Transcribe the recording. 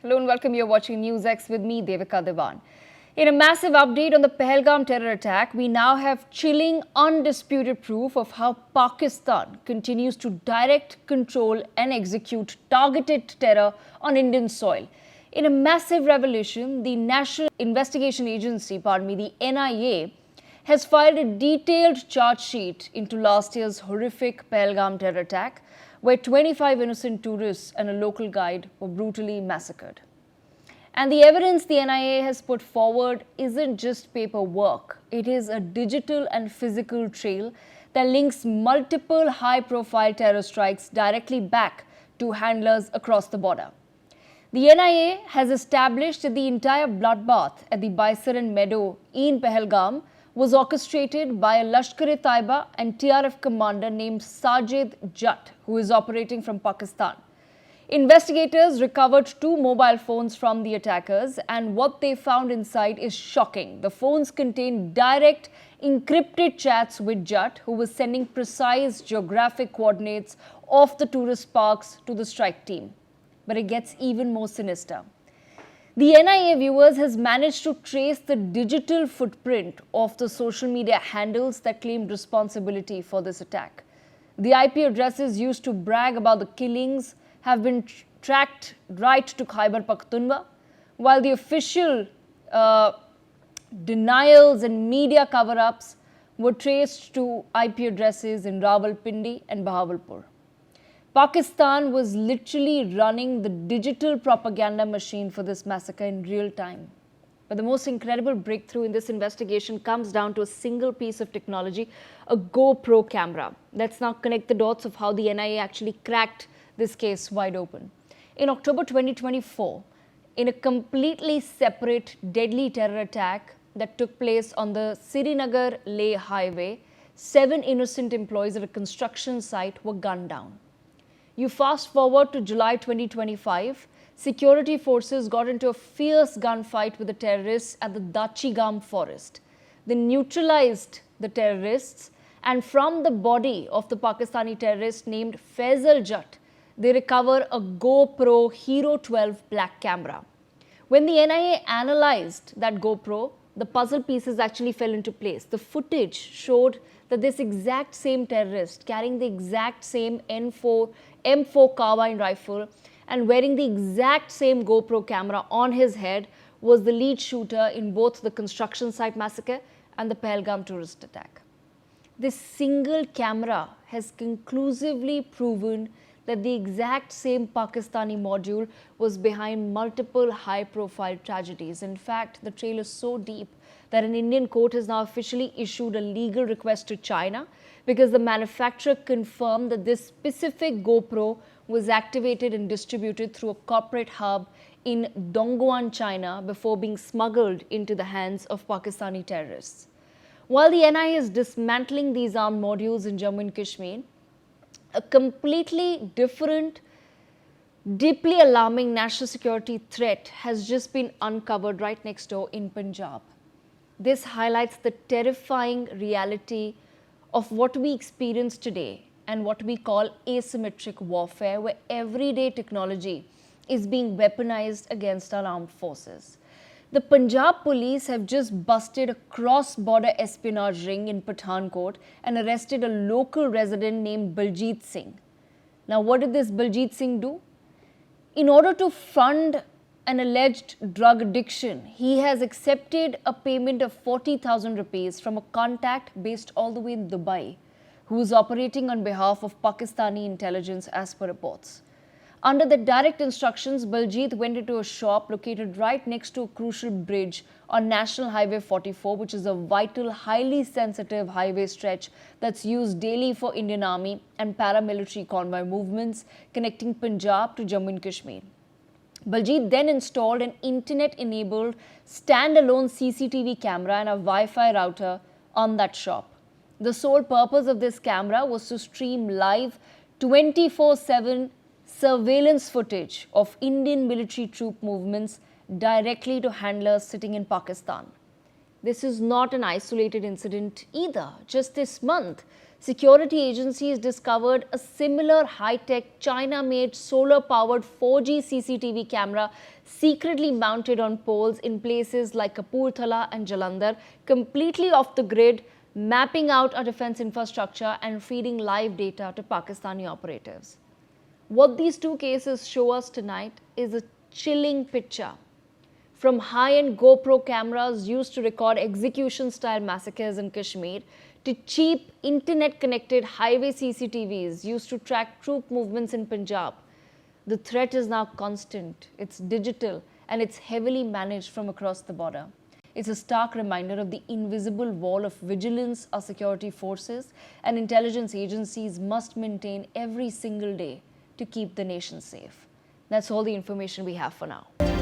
Hello and welcome. You're watching NewsX with me, Devika Devan. In a massive update on the Pahalgam terror attack, we now have chilling, undisputed proof of how Pakistan continues to direct, control and execute targeted terror on Indian soil. In a massive revelation, the National Investigation Agency, the NIA, has filed a detailed charge sheet into last year's horrific Pahalgam terror attack, where 25 innocent tourists and a local guide were brutally massacred. And the evidence the NIA has put forward isn't just paperwork. It is a digital and physical trail that links multiple high-profile terror strikes directly back to handlers across the border. The NIA has established that the entire bloodbath at the Baisaran Meadow in Pahalgam was orchestrated by a Lashkar-e-Taiba and TRF commander named Sajid Jatt, who is operating from Pakistan. Investigators recovered 2 mobile phones from the attackers, and what they found inside is shocking. The phones contained direct, encrypted chats with Jatt, who was sending precise geographic coordinates of the tourist parks to the strike team. But it gets even more sinister. The NIA viewers has managed to trace the digital footprint of the social media handles that claimed responsibility for this attack. The IP addresses used to brag about the killings have been tracked right to Khyber Pakhtunkhwa, while the official denials and media cover-ups were traced to IP addresses in Rawalpindi and Bahawalpur. Pakistan was literally running the digital propaganda machine for this massacre in real time. But the most incredible breakthrough in this investigation comes down to a single piece of technology, a GoPro camera. Let's now connect the dots of how the NIA actually cracked this case wide open. In October 2024, in a completely separate deadly terror attack that took place on the Srinagar-Leh highway, 7 innocent employees at a construction site were gunned down. You fast forward to July 2025, security forces got into a fierce gunfight with the terrorists at the Dachigam forest. They neutralized the terrorists, and from the body of the Pakistani terrorist named Faisal Jatt, they recover a GoPro Hero 12 black camera. When the NIA analyzed that GoPro, the puzzle pieces actually fell into place. The footage showed that this exact same terrorist, carrying the exact same M4 carbine rifle and wearing the exact same GoPro camera on his head, was the lead shooter in both the construction site massacre and the Pahalgam tourist attack. This single camera has conclusively proven that the exact same Pakistani module was behind multiple high-profile tragedies. In fact, the trail is so deep that an Indian court has now officially issued a legal request to China because the manufacturer confirmed that this specific GoPro was activated and distributed through a corporate hub in Dongguan, China, before being smuggled into the hands of Pakistani terrorists. While the NIA is dismantling these armed modules in Jammu and Kashmir, a completely different, deeply alarming national security threat has just been uncovered right next door in Punjab. This highlights the terrifying reality of what we experience today and what we call asymmetric warfare, where everyday technology is being weaponized against our armed forces. The Punjab Police have just busted a cross-border espionage ring in Pathankot and arrested a local resident named Baljeet Singh. Now, what did this Baljeet Singh do? In order to fund an alleged drug addiction, he has accepted a payment of 40,000 rupees from a contact based all the way in Dubai, who is operating on behalf of Pakistani intelligence as per reports. Under the direct instructions, Baljeet went into a shop located right next to a crucial bridge on National Highway 44, which is a vital, highly sensitive highway stretch that's used daily for Indian Army and paramilitary convoy movements connecting Punjab to Jammu and Kashmir. Baljeet then installed an internet-enabled standalone CCTV camera and a Wi-Fi router on that shop. The sole purpose of this camera was to stream live 24/7 surveillance footage of Indian military troop movements directly to handlers sitting in Pakistan. This is not an isolated incident either. Just this month, security agencies discovered a similar high-tech China-made solar-powered 4G CCTV camera secretly mounted on poles in places like Kapurthala and Jalandhar, completely off the grid, mapping out our defense infrastructure and feeding live data to Pakistani operatives. What these two cases show us tonight is a chilling picture. From high-end GoPro cameras used to record execution-style massacres in Kashmir to cheap internet-connected highway CCTVs used to track troop movements in Punjab, the threat is now constant, it's digital, and it's heavily managed from across the border. It's a stark reminder of the invisible wall of vigilance our security forces and intelligence agencies must maintain every single day to keep the nation safe. That's all the information we have for now.